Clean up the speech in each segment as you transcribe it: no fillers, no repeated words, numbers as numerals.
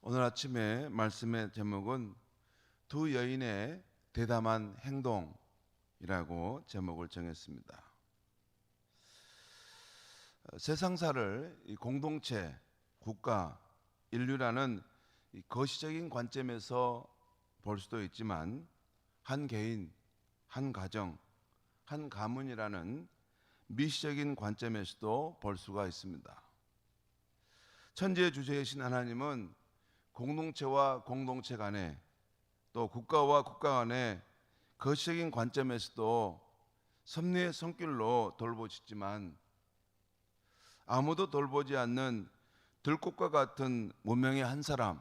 오늘 아침에 말씀의 제목은 두 여인의 대담한 행동이라고 제목을 정했습니다. 세상사를 이 공동체, 국가, 인류라는 이 거시적인 관점에서 볼 수도 있지만 한 개인, 한 가정, 한 가문이라는 미시적인 관점에서도 볼 수가 있습니다. 천지의 주제이신 하나님은 공동체와 공동체 간에 또 국가와 국가 간에 거시적인 관점에서도 섭리의 손길로 돌보시지만 아무도 돌보지 않는 들꽃과 같은 무명의 한 사람,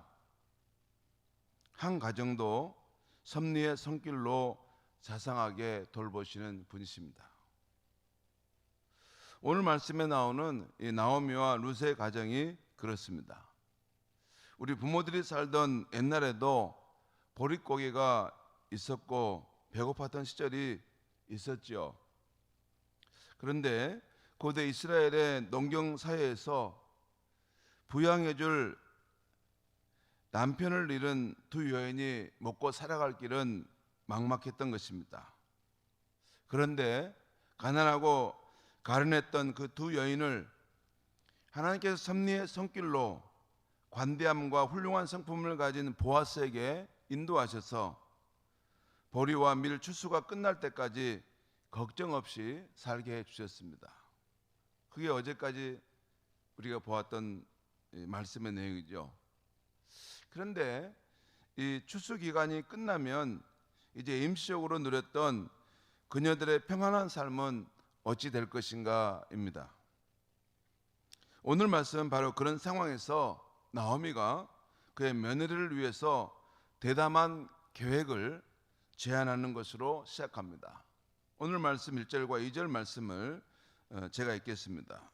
한 가정도 섭리의 손길로 자상하게 돌보시는 분이십니다. 오늘 말씀에 나오는 이 나오미와 룻의 가정이 그렇습니다. 우리 부모들이 살던 옛날에도 보릿고개가 있었고 배고팠던 시절이 있었지요. 그런데 고대 이스라엘의 농경 사회에서 부양해줄 남편을 잃은 두 여인이 먹고 살아갈 길은 막막했던 것입니다. 그런데 가난하고 가련했던 그 두 여인을 하나님께서 섭리의 손길로 관대함과 훌륭한 성품을 가진 보아스에게 인도하셔서 보리와 밀 추수가 끝날 때까지 걱정 없이 살게 해주셨습니다. 그게 어제까지 우리가 보았던 말씀의 내용이죠. 그런데 이 추수 기간이 끝나면 이제 임시적으로 누렸던 그녀들의 평안한 삶은 어찌 될 것인가입니다. 오늘 말씀은 바로 그런 상황에서 나오미가 그의 며느리를 위해서 대담한 계획을 제안하는 것으로 시작합니다. 오늘 말씀 1절과 2절 말씀을 제가 읽겠습니다.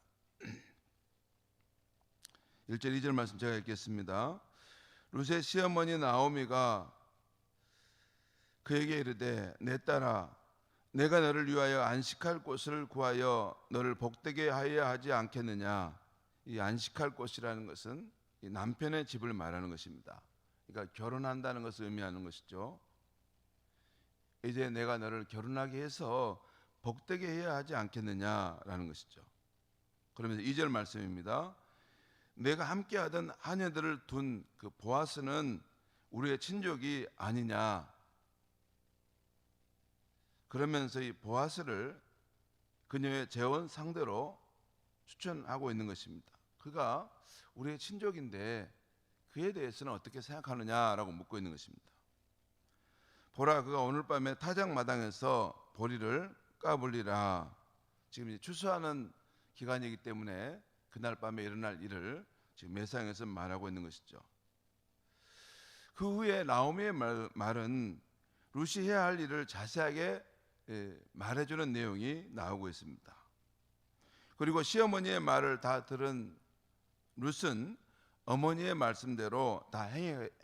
1절 2절 말씀 제가 읽겠습니다. 룻의 시어머니 나오미가 그에게 이르되 내 딸아 내가 너를 위하여 안식할 곳을 구하여 너를 복되게 하여야 하지 않겠느냐. 이 안식할 곳이라는 것은 이 남편의 집을 말하는 것입니다. 그러니까 결혼한다는 것을 의미하는 것이죠. 이제 내가 너를 결혼하게 해서 복되게 해야 하지 않겠느냐라는 것이죠. 그러면서 2절 말씀입니다. 내가 함께하던 하녀들을 둔 그 보아스는 우리의 친족이 아니냐. 그러면서 이 보아스를 그녀의 재혼 상대로 추천하고 있는 것입니다. 그가 우리의 친족인데 그에 대해서는 어떻게 생각하느냐라고 묻고 있는 것입니다. 보라 그가 오늘 밤에 타작마당에서 보리를 까불리라. 지금 이제 추수하는 기간이기 때문에 그날 밤에 일어날 일을 지금 매상에서 말하고 있는 것이죠. 그 후에 나오미의 말은 룻이 해야 할 일을 자세하게 말해주는 내용이 나오고 있습니다. 그리고 시어머니의 말을 다 들은 룻은 어머니의 말씀대로 다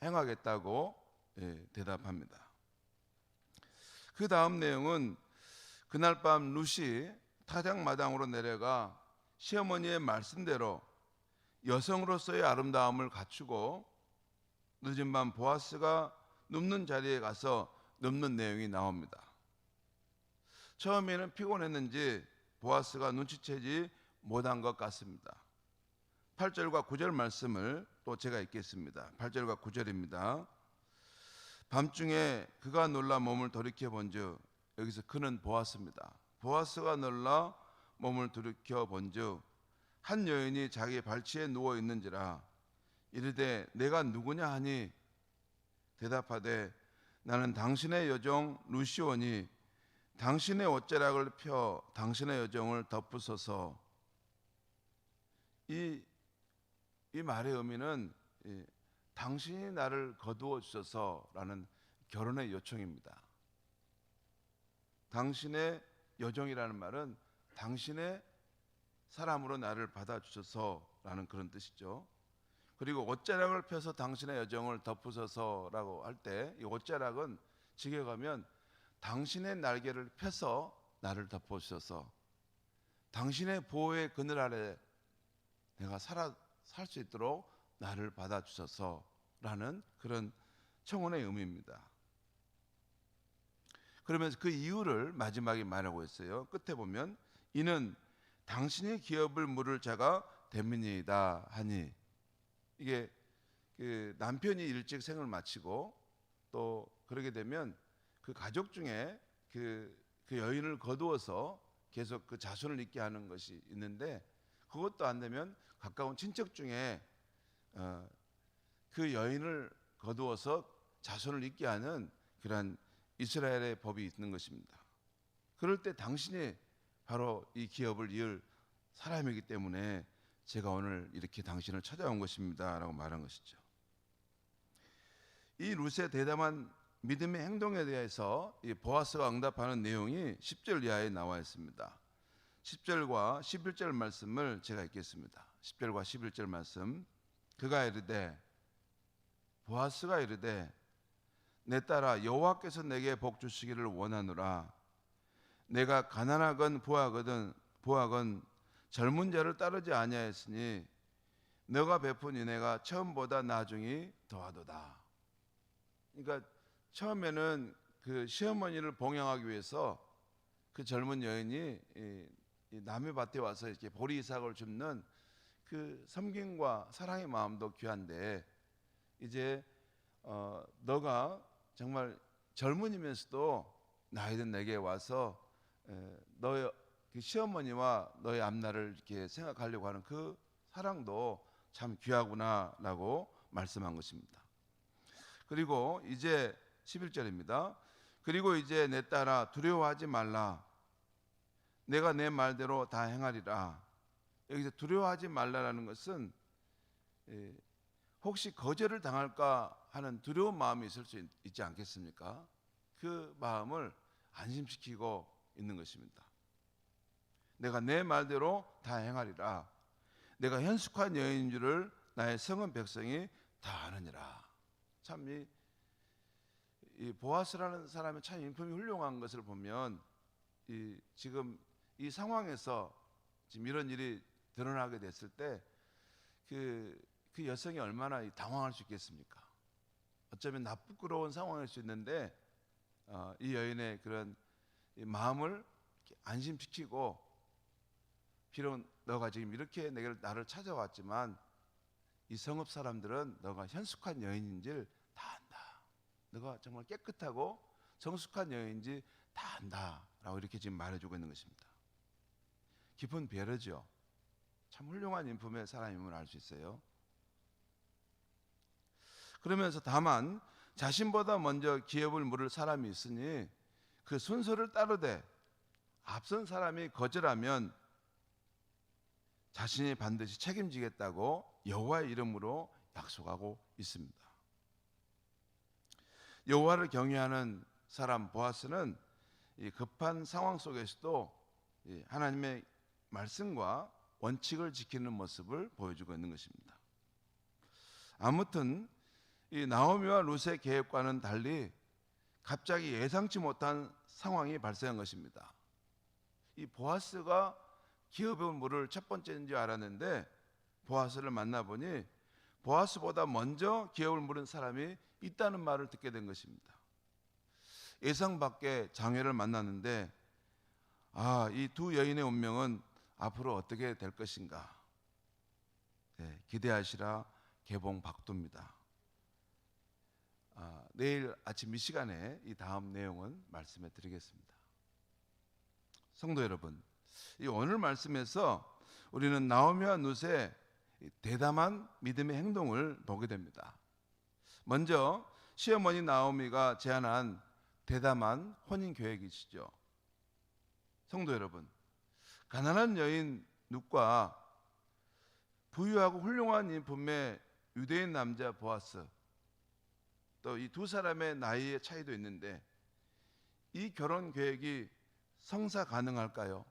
행하겠다고 대답합니다. 그 다음 내용은 그날 밤 룻이 타작마당으로 내려가 시어머니의 말씀대로 여성으로서의 아름다움을 갖추고 늦은 밤 보아스가 눕는 자리에 가서 눕는 내용이 나옵니다. 처음에는 피곤했는지 보아스가 눈치채지 못한 것 같습니다. 8절과 9절 말씀을 또 제가 읽겠습니다. 8절과 9절입니다. 밤중에 그가 놀라 몸을 돌이켜 본즉, 여기서 그는 보아스입니다. 보아스가 놀라 몸을 돌이켜 본즉 한 여인이 자기 발치에 누워 있는지라. 이르되 내가 누구냐 하니 대답하되 나는 당신의 여종 룻이오니 당신의 옷자락을 펴 당신의 여종을 덮으소서. 이 말의 의미는 당신이 나를 거두어 주소서라는 결혼의 요청입니다. 당신의 여종이라는 말은 당신의 사람으로 나를 받아주셔서라는 그런 뜻이죠. 그리고 옷자락을 펴서 당신의 여종을 덮으소서라고 할 때 이 옷자락은 직역하면 당신의 날개를 펴서 나를 덮어주셔서 당신의 보호의 그늘 아래 내가 살 수 있도록 나를 받아주셔서 라는 그런 청혼의 의미입니다. 그러면서 그 이유를 마지막에 말하고 있어요. 끝에 보면 이는 당신이 기업을 물을 자가 됨이니이다 하니, 이게 그 남편이 일찍 생을 마치고 또 그러게 되면 그 가족 중에 그 여인을 거두어서 계속 그 자손을 잇게 하는 것이 있는데, 그것도 안 되면 가까운 친척 중에 그 여인을 거두어서 자손을 잇게 하는 그러한 이스라엘의 법이 있는 것입니다. 그럴 때 당신이 바로 이 기업을 이을 사람이기 때문에 제가 오늘 이렇게 당신을 찾아온 것입니다 라고 말한 것이죠. 이 룻의 대담한 믿음의 행동에 대해서 이 보아스가 응답하는 내용이 10절 이하에 나와 있습니다. 10절과 11절 말씀을 제가 읽겠습니다. 10절과 11절 말씀. 그가 이르되, 보아스가 이르되, 내 딸아 여호와께서 내게 복 주시기를 원하노라. 내가 가난하건 부하건 젊은 자를 따르지 아니하였으니 너가 베푼 은혜가 처음보다 나중이 더하도다. 그러니까 처음에는 그 시어머니를 봉양하기 위해서 그 젊은 여인이 이 남의 밭에 와서 이렇게 보리 이삭을 줍는 그 섬김과 사랑의 마음도 귀한데, 이제 너가 정말 젊은이면서도 나이든 내게 와서 너의 그 시어머니와 너의 앞날을 이렇게 생각하려고 하는 그 사랑도 참 귀하구나라고 말씀한 것입니다. 그리고 이제 11절입니다. 그리고 이제 내 딸아 두려워하지 말라. 내가 내 말대로 다 행하리라. 여기서 두려워하지 말라라는 것은 혹시 거절을 당할까 하는 두려운 마음이 있을 수 있지 않겠습니까? 그 마음을 안심시키고 있는 것입니다. 내가 내 말대로 다 행하리라. 내가 현숙한 여인인 줄을 나의 성은 백성이 다 아느니라. 참 이 보아스라는 사람의 참 인품이 훌륭한 것을 보면 지금 이 상황에서 지금 이런 일이 드러나게 됐을 때 그 여성이 얼마나 당황할 수 있겠습니까? 어쩌면 나쁘끄러운 상황일 수 있는데 이 여인의 그런 마음을 안심시키고, 비록 너가 지금 이렇게 나를 찾아왔지만 이 성읍 사람들은 너가 현숙한 여인인지를 다 안다. 너가 정말 깨끗하고 성숙한 여인인지 다 안다 라고 이렇게 지금 말해주고 있는 것입니다. 깊은 배려죠. 참 훌륭한 인품의 사람임을 알 수 있어요. 그러면서 다만 자신보다 먼저 기업을 물을 사람이 있으니 그 순서를 따르되 앞선 사람이 거절하면 자신이 반드시 책임지겠다고 여호와의 이름으로 약속하고 있습니다. 여호와를 경외하는 사람 보아스는 이 급한 상황 속에서도 하나님의 말씀과 원칙을 지키는 모습을 보여주고 있는 것입니다. 아무튼 이 나오미와 룻의 계획과는 달리 갑자기 예상치 못한 상황이 발생한 것입니다. 이 보아스가 기업의 물을 첫 번째인 줄 알았는데 보아스를 만나보니 보아스보다 먼저 기업을 물은 사람이 있다는 말을 듣게 된 것입니다. 예상 밖의 장애를 만났는데 이 두 여인의 운명은 앞으로 어떻게 될 것인가, 기대하시라. 개봉 박두입니다. 내일 아침 이 시간에 이 다음 내용은 말씀해 드리겠습니다. 성도 여러분, 이 오늘 말씀에서 우리는 나오미와 룻의 대담한 믿음의 행동을 보게 됩니다. 먼저 시어머니 나오미가 제안한 대담한 혼인 계획이시죠. 성도 여러분, 가난한 여인 룻과 부유하고 훌륭한 인품의 유대인 남자 보아스, 또 이 두 사람의 나이의 차이도 있는데 이 결혼 계획이 성사 가능할까요?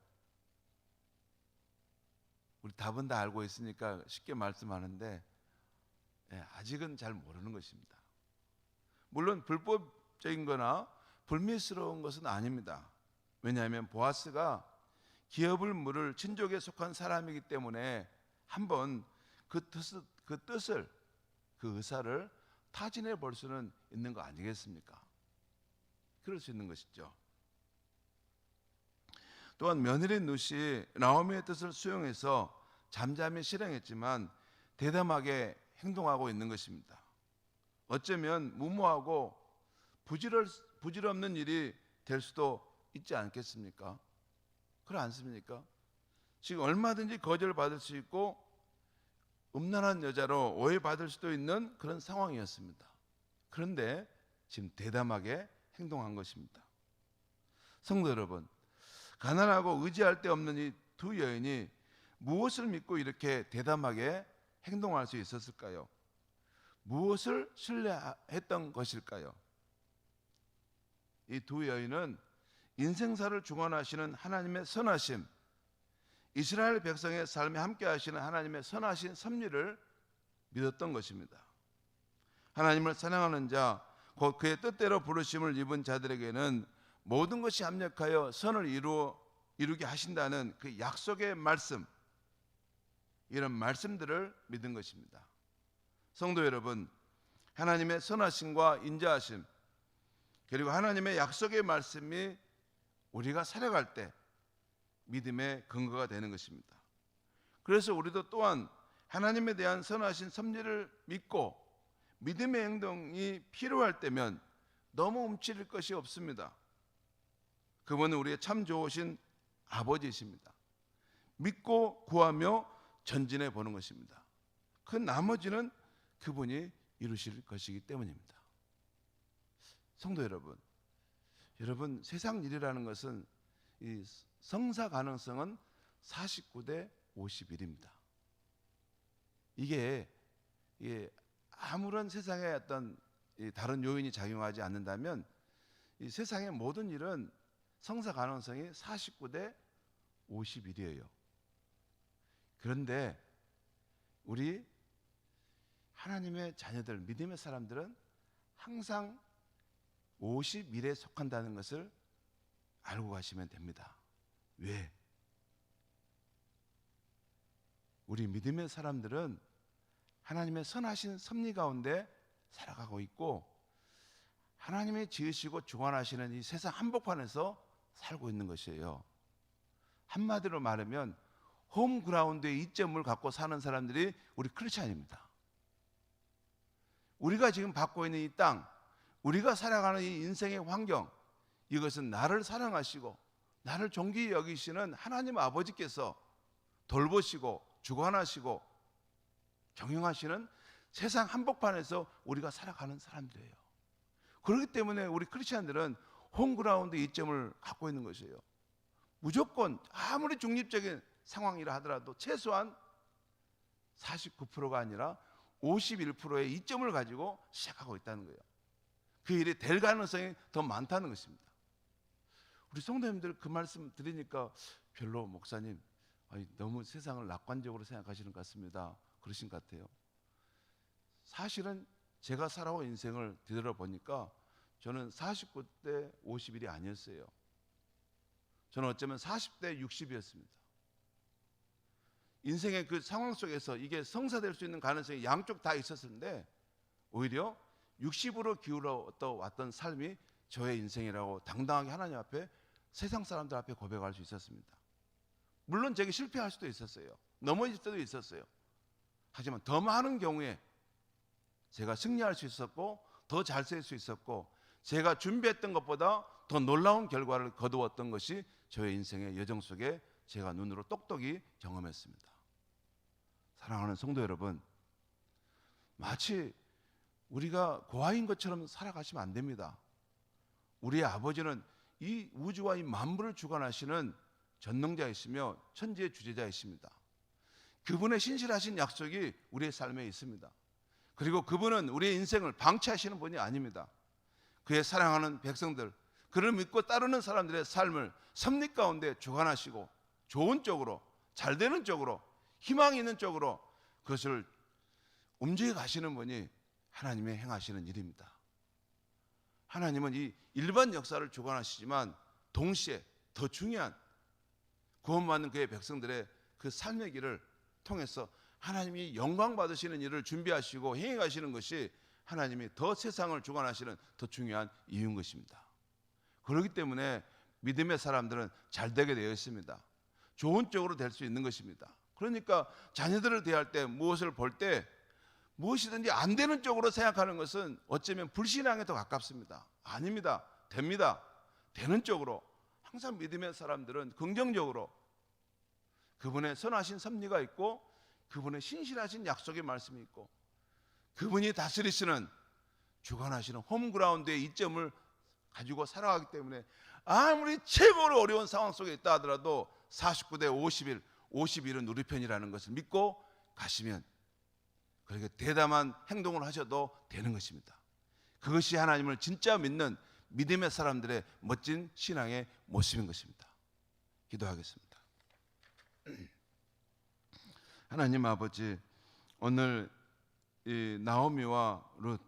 우리 답은 다 알고 있으니까 쉽게 말씀하는데 아직은 잘 모르는 것입니다. 물론 불법적인 거나 불미스러운 것은 아닙니다. 왜냐하면 보아스가 기업을 물을 친족에 속한 사람이기 때문에 한번 그 뜻을, 그 의사를 타진해 볼 수는 있는 거 아니겠습니까? 그럴 수 있는 것이죠. 또한 며느리 룻이 나오미의 뜻을 수용해서 잠잠히 실행했지만 대담하게 행동하고 있는 것입니다. 어쩌면 무모하고 부질없는 일이 될 수도 있지 않겠습니까? 그렇지 않습니까? 지금 얼마든지 거절받을 수 있고 음란한 여자로 오해받을 수도 있는 그런 상황이었습니다. 그런데 지금 대담하게 행동한 것입니다. 성도 여러분, 가난하고 의지할 데 없는 이 두 여인이 무엇을 믿고 이렇게 대담하게 행동할 수 있었을까요? 무엇을 신뢰했던 것일까요? 이 두 여인은 인생사를 주관하시는 하나님의 선하심, 이스라엘 백성의 삶에 함께 하시는 하나님의 선하신 섭리를 믿었던 것입니다. 하나님을 사랑하는 자, 곧 그의 뜻대로 부르심을 입은 자들에게는 모든 것이 합력하여 선을 이루게 하신다는 그 약속의 말씀, 이런 말씀들을 믿은 것입니다. 성도 여러분, 하나님의 선하심과 인자하심, 그리고 하나님의 약속의 말씀이 우리가 살아갈 때 믿음의 근거가 되는 것입니다. 그래서 우리도 또한 하나님에 대한 선하신 섭리를 믿고 믿음의 행동이 필요할 때면 너무 움츠릴 것이 없습니다. 그분은 우리의 참 좋으신 아버지이십니다. 믿고 구하며 전진해 보는 것입니다. 그 나머지는 그분이 이루실 것이기 때문입니다. 성도 여러분 세상 일이라는 것은 이 성사 가능성은 49대 51입니다. 이게 아무런 세상에 어떤 다른 요인이 작용하지 않는다면 이 세상의 모든 일은 성사 가능성이 49대 51이에요. 그런데 우리 하나님의 자녀들, 믿음의 사람들은 항상 51에 속한다는 것을 알고 가시면 됩니다. 왜? 우리 믿음의 사람들은 하나님의 선하신 섭리 가운데 살아가고 있고 하나님이 지으시고 주관하시는 이 세상 한복판에서 살고 있는 것이에요. 한마디로 말하면 홈그라운드의 이점을 갖고 사는 사람들이 우리 크리스찬입니다. 우리가 지금 받고 있는 이 땅, 우리가 살아가는 이 인생의 환경, 이것은 나를 사랑하시고 나를 존귀히 여기시는 하나님 아버지께서 돌보시고 주관하시고 경영하시는 세상 한복판에서 우리가 살아가는 사람들이에요. 그렇기 때문에 우리 크리스찬들은 홈그라운드 이점을 갖고 있는 것이에요. 무조건 아무리 중립적인 상황이라 하더라도 최소한 49%가 아니라 51%의 이점을 가지고 시작하고 있다는 거예요. 그 일이 될 가능성이 더 많다는 것입니다. 우리 성도님들 그 말씀 들으니까 별로 목사님 너무 세상을 낙관적으로 생각하시는 것 같습니다. 그러신 것 같아요. 사실은 제가 살아온 인생을 뒤돌아보니까 저는 49대 51이 아니었어요. 저는 어쩌면 40대 60이었습니다. 인생의 그 상황 속에서 이게 성사될 수 있는 가능성이 양쪽 다 있었는데 오히려 60으로 기울어 왔던 삶이 저의 인생이라고 당당하게 하나님 앞에 세상 사람들 앞에 고백할 수 있었습니다. 물론 제게 실패할 수도 있었어요. 넘어질 때도 있었어요. 하지만 더 많은 경우에 제가 승리할 수 있었고 더 잘 살 수 있었고 제가 준비했던 것보다 더 놀라운 결과를 거두었던 것이 저의 인생의 여정 속에 제가 눈으로 똑똑히 경험했습니다. 사랑하는 성도 여러분, 마치 우리가 고아인 것처럼 살아가시면 안 됩니다. 우리의 아버지는 이 우주와 이 만물을 주관하시는 전능자이시며 천지의 주재자이십니다. 그분의 신실하신 약속이 우리의 삶에 있습니다. 그리고 그분은 우리의 인생을 방치하시는 분이 아닙니다. 그의 사랑하는 백성들, 그를 믿고 따르는 사람들의 삶을 섭리 가운데 주관하시고 좋은 쪽으로, 잘 되는 쪽으로, 희망이 있는 쪽으로 그것을 움직여 가시는 분이 하나님의 행하시는 일입니다. 하나님은 이 일반 역사를 주관하시지만 동시에 더 중요한 구원받는 그의 백성들의 그 삶의 길을 통해서 하나님이 영광 받으시는 일을 준비하시고 행해 가시는 것이 하나님이 더 세상을 주관하시는 더 중요한 이유인 것입니다. 그렇기 때문에 믿음의 사람들은 잘 되게 되어 있습니다. 좋은 쪽으로 될 수 있는 것입니다. 그러니까 자녀들을 대할 때 무엇을 볼 때 무엇이든지 안 되는 쪽으로 생각하는 것은 어쩌면 불신앙에 더 가깝습니다. 아닙니다. 됩니다. 되는 쪽으로. 항상 믿음의 사람들은 긍정적으로 그분의 선하신 섭리가 있고 그분의 신실하신 약속의 말씀이 있고 그분이 다스리시는 주관하시는 홈그라운드의 이점을 가지고 살아가기 때문에 아무리 최고로 어려운 상황 속에 있다 하더라도 49대 51, 51은 우리 편이라는 것을 믿고 가시면 그렇게 대담한 행동을 하셔도 되는 것입니다. 그것이 하나님을 진짜 믿는 믿음의 사람들의 멋진 신앙의 모습인 것입니다. 기도하겠습니다. 하나님 아버지, 오늘 이 나오미와 룻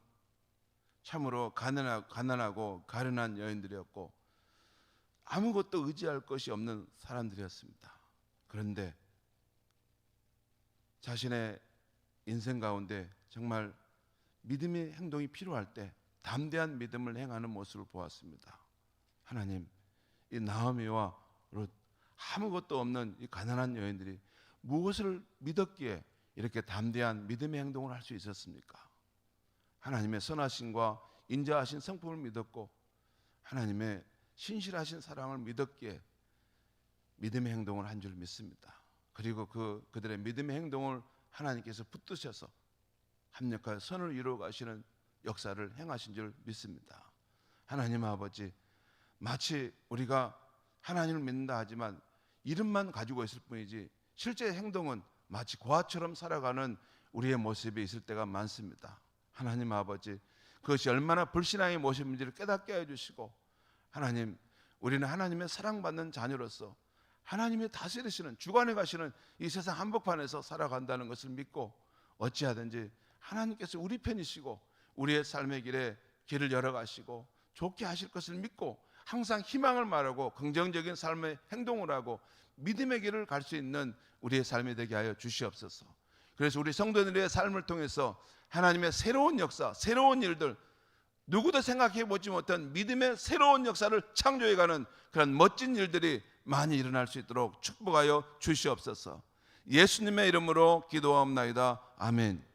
참으로 가난하고 가련한 여인들이었고 아무것도 의지할 것이 없는 사람들이었습니다. 그런데 자신의 인생 가운데 정말 믿음의 행동이 필요할 때 담대한 믿음을 행하는 모습을 보았습니다. 하나님, 이 나오미와 룻 아무것도 없는 이 가난한 여인들이 무엇을 믿었기에 이렇게 담대한 믿음의 행동을 할 수 있었습니까? 하나님의 선하심과 인자하신 성품을 믿었고 하나님의 신실하신 사랑을 믿었기에 믿음의 행동을 한 줄 믿습니다. 그리고 그들의 믿음의 행동을 하나님께서 붙드셔서 합력하여 선을 이루어 가시는 역사를 행하신 줄 믿습니다. 하나님 아버지, 마치 우리가 하나님을 믿는다 하지만 이름만 가지고 있을 뿐이지 실제 행동은 마치 고아처럼 살아가는 우리의 모습이 있을 때가 많습니다. 하나님 아버지, 그것이 얼마나 불신앙의 모습인지를 깨닫게 해주시고 하나님, 우리는 하나님의 사랑받는 자녀로서 하나님이 다스리시는 주관해 가시는 이 세상 한복판에서 살아간다는 것을 믿고 어찌하든지 하나님께서 우리 편이시고 우리의 삶의 길에 길을 열어가시고 좋게 하실 것을 믿고 항상 희망을 말하고 긍정적인 삶의 행동을 하고 믿음의 길을 갈 수 있는 우리의 삶이 되게 하여 주시옵소서. 그래서 우리 성도들의 삶을 통해서 하나님의 새로운 역사, 새로운 일들, 누구도 생각해 보지 못한 믿음의 새로운 역사를 창조해가는 그런 멋진 일들이 많이 일어날 수 있도록 축복하여 주시옵소서. 예수님의 이름으로 기도하옵나이다. 아멘.